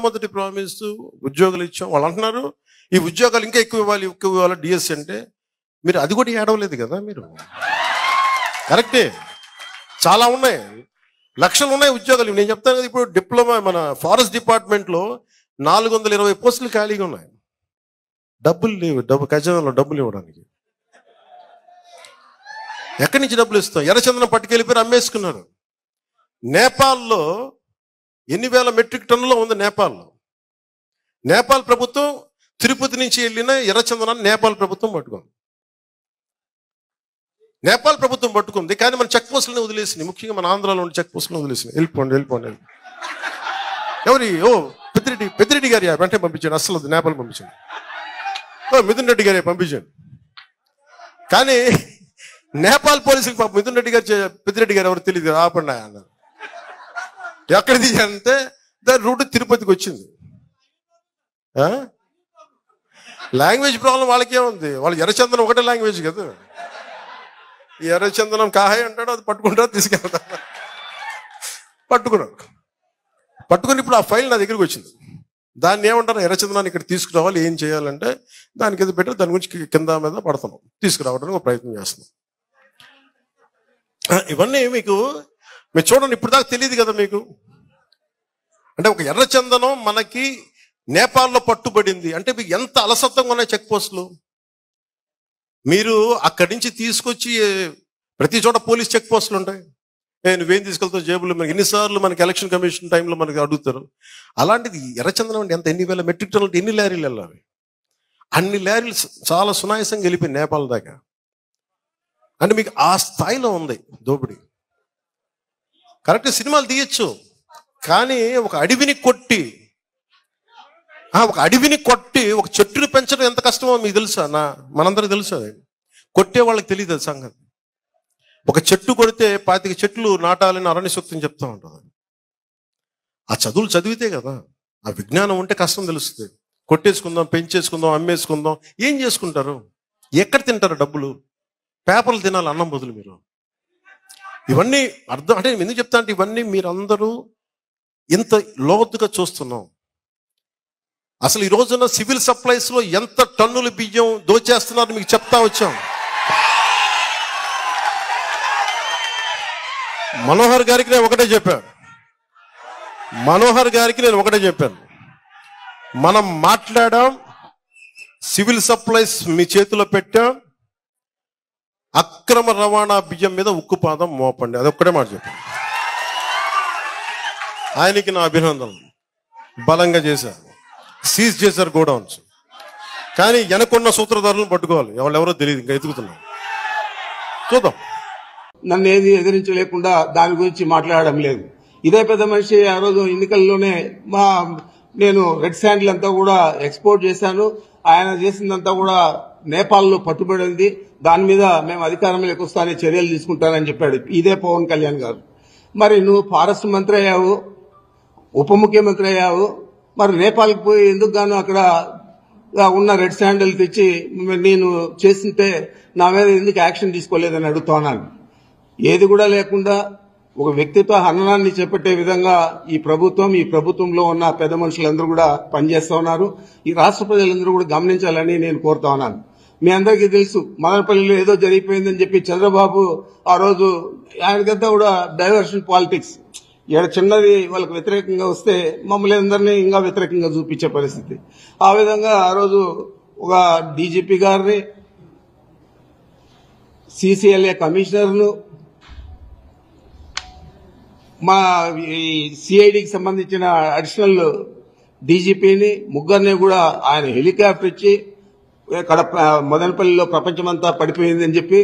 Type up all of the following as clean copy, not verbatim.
మొట్టమొదటి ప్రామిస్ ఉద్యోగాలు ఇచ్చాం. వాళ్ళు అంటున్నారు ఈ ఉద్యోగాలు ఇంకా ఎక్కువ ఇవ్వాలి డిఎస్సి అంటే. మీరు అది కూడా ఏడవలేదు కదా మీరు. కరెక్టే, చాలా ఉన్నాయి, లక్షలు ఉన్నాయి ఉద్యోగాలు. నేను చెప్తాను కదా, ఇప్పుడు డిప్లొమా మన ఫారెస్ట్ డిపార్ట్మెంట్లో 420 పోస్టులు ఖాళీగా ఉన్నాయి. డబ్బులు లేవు, ఖజానాలో డబ్బులు ఇవ్వడానికి. ఎక్కడి నుంచి డబ్బులు ఇస్తాం? ఎర్రచందనం పట్టుకెళ్ళిపోయి అమ్మేసుకున్నారు. నేపాల్లో ఎన్ని వేల మెట్రిక్ టన్నులో ఉంది నేపాల్లో. నేపాల్ ప్రభుత్వం తిరుపతి నుంచి వెళ్ళిన ఎర్రచందనాన్ని నేపాల్ ప్రభుత్వం పట్టుకుంది. నేపాల్ ప్రభుత్వం పట్టుకుంది, కానీ మన చెక్ పోస్టులను వదిలేసింది. ముఖ్యంగా మన ఆంధ్రాలో ఉన్న చెక్ పోస్టులను వదిలేసింది. వెళ్ళిపోండి. పెద్దిరెడ్డి గారి వెంటనే పంపించండి, అసలు నేపాల్ పంపించండి. మిథున్ రెడ్డి గారే పంపించండి. కానీ నేపాల్ పోలీసులకు పాప మిథున్ రెడ్డి గారు పెద్దిరెడ్డి గారు ఎవరు తెలియదు, ఆపండి అన్నారు. ఎక్కడిది అంటే దాని రూట్ తిరుపతికి వచ్చింది. లాంగ్వేజ్ ప్రాబ్లం వాళ్ళకే ఉంది. వాళ్ళు ఎర్రచందనం ఒకటే లాంగ్వేజ్ కదా. ఈ ఎర్రచందనం కాహాయ్ అంటాడు, అది పట్టుకుంటారు, తీసుకెళ్తారు. పట్టుకుని ఇప్పుడు ఆ ఫైల్ నా దగ్గరికి వచ్చింది. దాన్ని ఏమంటారు, ఎర్రచందనాన్ని ఇక్కడ తీసుకురావాలి, ఏం చేయాలంటే దానికి ఏదో పెట్టి దాని గురించి కింద మీద పడుతున్నాం, తీసుకురావడానికి ఒక ప్రయత్నం చేస్తున్నాం. ఇవన్నీ మీకు మీరు చూడండి, ఇప్పుడు దాకా తెలియదు కదా మీకు. అంటే ఒక ఎర్రచందనం మనకి నేపాల్లో పట్టుబడింది అంటే మీకు ఎంత అలసత్వంగా ఉన్నాయి చెక్ పోస్టులు. మీరు అక్కడి నుంచి తీసుకొచ్చి ప్రతి చోట పోలీస్ చెక్ పోస్టులు ఉంటాయి. నువ్వేం తీసుకెళ్తావు జేబులు, మనకి ఎన్నిసార్లు మనకి ఎలక్షన్ కమిషన్ టైంలో మనకి అడుగుతారు. అలాంటిది ఎర్రచందనం అంటే ఎన్ని వేల మెట్రిక్ టన్నులు, ఎన్ని లారీలు వెళ్ళాలి. అన్ని లారీలు చాలా సునాయాసంగా వెళ్ళిపోయి నేపాల్ దాకా. అంటే మీకు ఆ స్థాయిలో ఉంది దోపిడీ. కరెక్ట్, సినిమాలు తీయచ్చు, కానీ ఒక అడవిని కొట్టి ఒక చెట్టుని పెంచడం ఎంత కష్టమో మీకు తెలుసా? మనందరికీ తెలుసు. అది కొట్టే వాళ్ళకి తెలియదు అది సంగతి. ఒక చెట్టు కొడితే 25 చెట్లు నాటాలని అరణ్య సూక్తం చెప్తా ఉంటుంది. ఆ చదువులు చదివితే కదా, ఆ విజ్ఞానం ఉంటే కష్టం తెలుస్తుంది. కొట్టేసుకుందాం, పెంచేసుకుందాం, అమ్మేసుకుందాం, ఏం చేసుకుంటారు? ఎక్కడ తింటారు డబ్బులు? పేపర్లు తినాలి అన్నం బదులు. మీరు ఇవన్నీ అర్థం అంటే నేను ఎందుకు చెప్తా అంటే, ఇవన్నీ మీరందరూ ఇంత లోతుగా చూస్తున్నాం. అసలు ఈ రోజున సివిల్ సప్లైస్లో ఎంత టన్నుల బియ్యం దోచేస్తున్నారు మీకు చెప్తా వచ్చాం. మనోహర్ గారికి నేను ఒకటే చెప్పాను, మనం మాట్లాడాం, సివిల్ సప్లైస్ మీ చేతిలో పెట్టాం, అక్రమ రవాణా బియ్యం మీద ఉక్కుపాదం మోపండి, అదొక్కటే మాట చెప్పాను. ఆయనకి నా అభినందనలు. బలంగా చేశారు, సీజ్ చేశారు గోడౌన్స్. కానీ వెనకున్న సూత్రధారులను పట్టుకోవాలి, ఎవరెవరో తెలియదు, ఇంకా ఎదుగుతున్నారు. చూద్దాం. నన్ను ఏది ఎదిరించలేకుండా దాని గురించి మాట్లాడడం లేదు. ఇదే పెద్ద మనిషి ఆ రోజు ఎన్నికల్లోనే నేను రెడ్ శాండిల్ అంతా కూడా ఎక్స్పోర్ట్ చేశాను, ఆయన చేసిందంతా కూడా నేపాల్లో పట్టుబడింది, దాని మీద మేము అధికారంలోకి వస్తానే చర్యలు తీసుకుంటానని చెప్పాడు ఇదే పవన్ కళ్యాణ్ గారు. మరి నువ్వు ఫారెస్ట్ మంత్రి అయ్యావు, ఉప ముఖ్యమంత్రి అయ్యావు, మరి నేపాల్కి పోయి ఎందుకు గాను అక్కడ ఉన్న రెడ్ శాండిల్ తెచ్చి నేను చేస్తుంటే నా మీద ఎందుకు యాక్షన్ తీసుకోలేదని అడుగుతున్నాను. ఏది కూడా లేకుండా ఒక వ్యక్తిత్వ హననాన్ని చేపట్టే విధంగా ఈ ప్రభుత్వంలో ఉన్న పెద్ద మనుషులందరూ కూడా పనిచేస్తా ఉన్నారు. ఈ రాష్ట్ర ప్రజలందరూ కూడా గమనించాలని నేను కోరుతా ఉన్నాను. మీ అందరికీ తెలుసు, మదనపల్లిలో ఏదో జరిగిపోయిందని చెప్పి చంద్రబాబు ఆ రోజు ఆయనకంతా కూడా డైవర్షన్ పాలిటిక్స్, ఇక్కడ చిన్నది వాళ్ళకి వ్యతిరేకంగా వస్తే మమ్మల్ని అందరినీ ఇంకా వ్యతిరేకంగా చూపించే పరిస్థితి. ఆ విధంగా ఆ రోజు ఒక డీజీపీ గారిని, సిసిఎల్ఏ కమిషనర్ను, మా సిఐడికి సంబంధించిన అడిషనల్ డీజీపీని ముగ్గురిని కూడా ఆయన హెలికాప్టర్ ఇచ్చి ఇక్కడ మదనపల్లిలో ప్రపంచమంతా పడిపోయిందని చెప్పి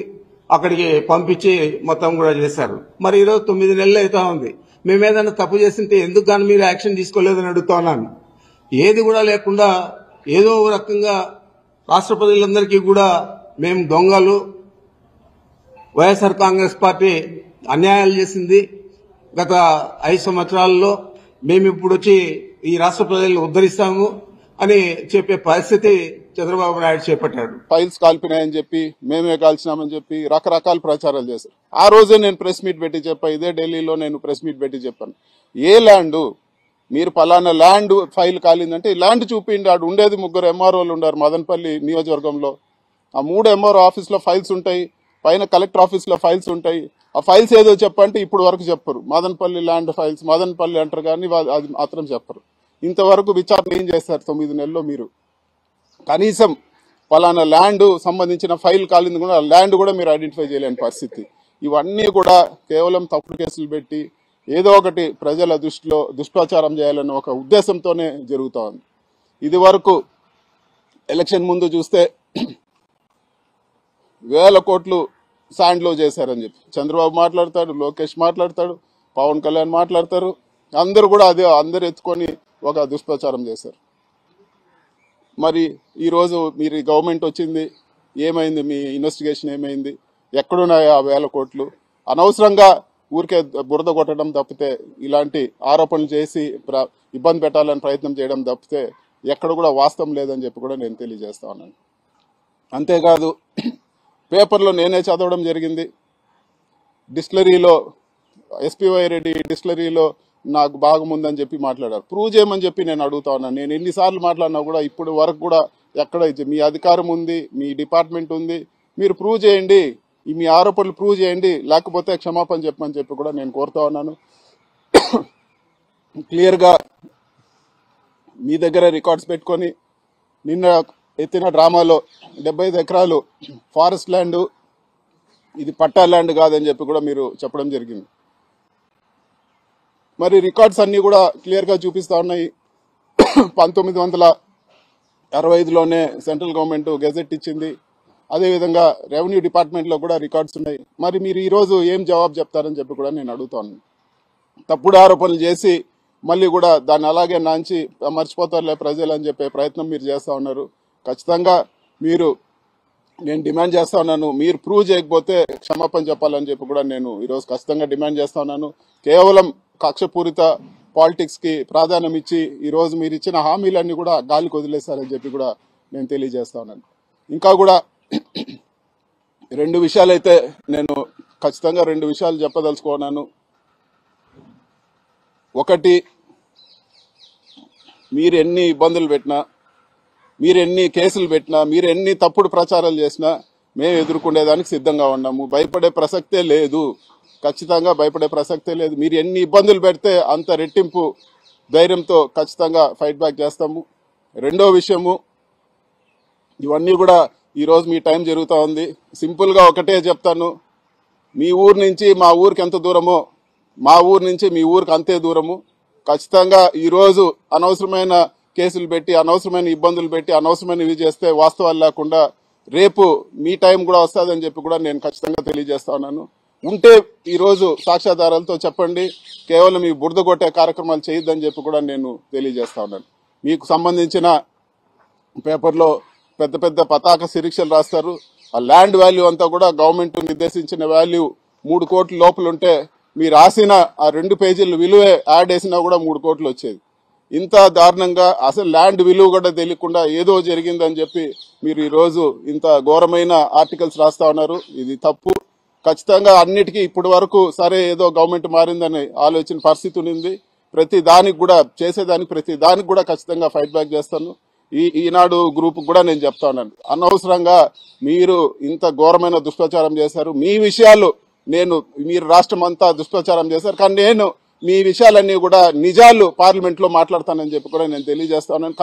అక్కడికి పంపించి మొత్తం కూడా చేశారు. మరి ఈరోజు 9 నెలలు అవుతా ఉంది. మేమేదైనా తప్పు చేస్తుంటే ఎందుకు కానీ మీరు యాక్షన్ తీసుకోలేదని అడుగుతా ఉన్నాను. ఏది కూడా లేకుండా ఏదో రకంగా రాష్ట్ర ప్రజలందరికీ కూడా మేము దొంగలు, వైఎస్ఆర్ కాంగ్రెస్ పార్టీ అన్యాయాలు చేసింది గత 5 సంవత్సరాల్లో, మేము ఇప్పుడు వచ్చి ఈ రాష్ట్ర ప్రజలను ఉద్ధరిస్తాము అని చెప్పే పరిస్థితి చంద్రబాబు నాయుడు చేపట్టాడు. ఫైల్స్ కాల్పినాయని చెప్పి, మేమే కాల్చినామని చెప్పి రకరకాల ప్రచారాలు చేశారు. ఆ రోజే నేను ప్రెస్ మీట్ పెట్టి చెప్పా, ఇదే ఢిల్లీలో నేను ప్రెస్ మీట్ పెట్టి చెప్పాను, ఏ ల్యాండ్ మీరు పలానా ల్యాండ్ ఫైల్ కాలిందంటే ఈ ల్యాండ్ చూపిండి. ఆడు ఉండేది 3 ఎంఆర్ఓలు ఉన్నారు మదనపల్లి నియోజకవర్గంలో. ఆ 3 ఎంఆర్ఓ ఆఫీస్లో ఫైల్స్ ఉంటాయి, పైన కలెక్టర్ ఆఫీస్లో ఫైల్స్ ఉంటాయి. ఆ ఫైల్స్ ఏదో చెప్పంటే ఇప్పుడు వరకు చెప్పరు. మదనపల్లి ల్యాండ్ ఫైల్స్ మదనపల్లి అంటారు కానీ అది మాత్రం చెప్పరు. ఇంతవరకు విచారణ ఏం చేస్తారు 9 నెలల్లో? మీరు కనీసం పలానా ల్యాండ్ సంబంధించిన ఫైల్ కాలింది కూడా ల్యాండ్ కూడా మీరు ఐడెంటిఫై చేయలేని పరిస్థితి. ఇవన్నీ కూడా కేవలం తప్పుడు కేసులు పెట్టి ఏదో ఒకటి ప్రజల దృష్టిలో దుష్ప్రచారం చేయాలన్న ఒక ఉద్దేశంతోనే జరుగుతూ ఉంది. ఇది వరకు ఎలక్షన్ ముందు చూస్తే 1000 కోట్లు శాండ్లో చేశారని చెప్పి చంద్రబాబు మాట్లాడతాడు, లోకేష్ మాట్లాడతాడు, పవన్ కళ్యాణ్ మాట్లాడతారు. అందరూ కూడా అందరు ఎత్తుకొని ఒక దుష్ప్రచారం చేశారు. మరి ఈరోజు మీరు గవర్నమెంట్ వచ్చింది, ఏమైంది? మీ ఇన్వెస్టిగేషన్ ఏమైంది? ఎక్కడున్నాయి ఆ 1000 కోట్లు? అనవసరంగా ఊరికే బురద కొట్టడం తప్పితే, ఇలాంటి ఆరోపణలు చేసి ఇబ్బంది పెట్టాలని ప్రయత్నం చేయడం తప్పితే ఎక్కడ కూడా వాస్తవం లేదని చెప్పి కూడా నేను తెలియజేస్తా ఉన్నాను. అంతేకాదు, పేపర్లో నేనే చదవడం జరిగింది. డిస్టిలరీలో ఎస్పీవై రెడ్డి డిస్టిలరీలో నాకు భాగం ఉందని చెప్పి మాట్లాడారు. ప్రూవ్ చేయమని చెప్పి నేను అడుగుతా ఉన్నాను. నేను ఎన్నిసార్లు మాట్లాడినా కూడా ఇప్పుడు వరకు కూడా ఎక్కడ మీ అధికారం ఉంది, మీ డిపార్ట్మెంట్ ఉంది, మీరు ప్రూవ్ చేయండి, మీ ఆరోపణలు ప్రూవ్ చేయండి, లేకపోతే క్షమాపణ చెప్పమని చెప్పి కూడా నేను కోరుతా ఉన్నాను. క్లియర్గా మీ దగ్గర రికార్డ్స్ పెట్టుకొని నిన్న ఎత్తిన డ్రామాలో 75 ఎకరాలు ఫారెస్ట్ ల్యాండ్, ఇది పట్టా ల్యాండ్ కాదని చెప్పి కూడా మీరు చెప్పడం జరిగింది. మరి రికార్డ్స్ అన్నీ కూడా క్లియర్గా చూపిస్తా ఉన్నాయి. 1965లోనే సెంట్రల్ గవర్నమెంట్ గెజెట్ ఇచ్చింది. అదేవిధంగా రెవెన్యూ డిపార్ట్మెంట్లో కూడా రికార్డ్స్ ఉన్నాయి. మరి మీరు ఈరోజు ఏం జవాబు చెప్తారని చెప్పి కూడా నేను అడుగుతాను. తప్పుడు ఆరోపణలు చేసి మళ్ళీ కూడా దాన్ని అలాగే నాంచి మర్చిపోతారులే ప్రజలు అని చెప్పే ప్రయత్నం మీరు చేస్తూ ఉన్నారు. ఖచ్చితంగా నేను డిమాండ్ చేస్తా ఉన్నాను, మీరు ప్రూవ్ చేయకపోతే క్షమాపణ చెప్పాలని చెప్పి కూడా నేను ఈరోజు ఖచ్చితంగా డిమాండ్ చేస్తా ఉన్నాను. కేవలం కక్షపూరిత పాలిటిక్స్ కి ప్రాధాన్యం ఇచ్చి ఈరోజు మీరు ఇచ్చిన హామీలన్నీ కూడా గాలికి వదిలేస్తారని చెప్పి కూడా నేను తెలియజేస్తా ఉన్నాను. ఇంకా కూడా 2 విషయాలైతే నేను ఖచ్చితంగా 2 విషయాలు చెప్పదలుచుకున్నాను. ఒకటి, మీరు ఎన్ని ఇబ్బందులు పెట్టినా, మీరు ఎన్ని కేసులు పెట్టినా, మీరు ఎన్ని తప్పుడు ప్రచారాలు చేసినా మేము ఎదుర్కొనేదానికి సిద్ధంగా ఉన్నాము. భయపడే ప్రసక్తే లేదు, ఖచ్చితంగా భయపడే ప్రసక్తే లేదు. మీరు ఎన్ని ఇబ్బందులు పెడితే అంత రెట్టింపు ధైర్యంతో ఖచ్చితంగా ఫైట్ బ్యాక్ చేస్తాము. రెండో విషయము, ఇవన్నీ కూడా ఈరోజు మీ టైం జరుగుతూ ఉంది. సింపుల్గా ఒకటే చెప్తాను, మీ ఊరు నుంచి మా ఊరికి ఎంత దూరమో మా ఊరు నుంచి మీ ఊరికి అంతే దూరము. ఖచ్చితంగా ఈరోజు అనవసరమైన కేసులు పెట్టి, అనవసరమైన ఇబ్బందులు పెట్టి, అనవసరమైనవి చేస్తే వాస్తవాలు లేకుండా రేపు మీ టైం కూడా వస్తుందని చెప్పి కూడా నేను ఖచ్చితంగా తెలియజేస్తా ఉన్నాను. ఉంటే ఈరోజు సాక్ష్యాధారాలతో చెప్పండి, కేవలం ఈ బురద కొట్టే కార్యక్రమాలు చేయొద్దని చెప్పి కూడా నేను తెలియజేస్తా ఉన్నాను. మీకు సంబంధించిన పేపర్లో పెద్ద పెద్ద పతాక శీర్షికలు రాస్తారు. ఆ ల్యాండ్ వాల్యూ అంతా కూడా గవర్నమెంట్ నిర్దేశించిన వాల్యూ 3 కోట్ల లోపల ఉంటే మీరు రాసిన ఆ 2 పేజీల విలువే యాడ్ వేసినా కూడా 3 కోట్లు వచ్చేది. ఇంత దారుణంగా అసలు ల్యాండ్ విలువ కూడా తెలియకుండా ఏదో జరిగిందని చెప్పి మీరు ఈరోజు ఇంత ఘోరమైన ఆర్టికల్స్ రాస్తా ఉన్నారు. ఇది తప్పు. ఖచ్చితంగా అన్నిటికీ ఇప్పటి వరకు సరే ఏదో గవర్నమెంట్ మారిందని ఆలోచన పరిస్థితి ఉంది. ప్రతి దానికి కూడా చేసేదానికి ప్రతి దానికి కూడా ఖచ్చితంగా ఫైట్ బ్యాక్ చేస్తాను. ఈనాడు గ్రూప్ కూడా నేను చెప్తా ఉన్నాను, అనవసరంగా మీరు ఇంత ఘోరమైన దుష్ప్రచారం చేశారు. మీ విషయాలు మీరు రాష్ట్రం అంతా దుష్ప్రచారం చేశారు, కానీ నేను మీ విషయాలన్నీ కూడా నిజాలు పార్లమెంట్ లో మాట్లాడతానని చెప్పి కూడా నేను తెలియజేస్తా ఉన్నాను.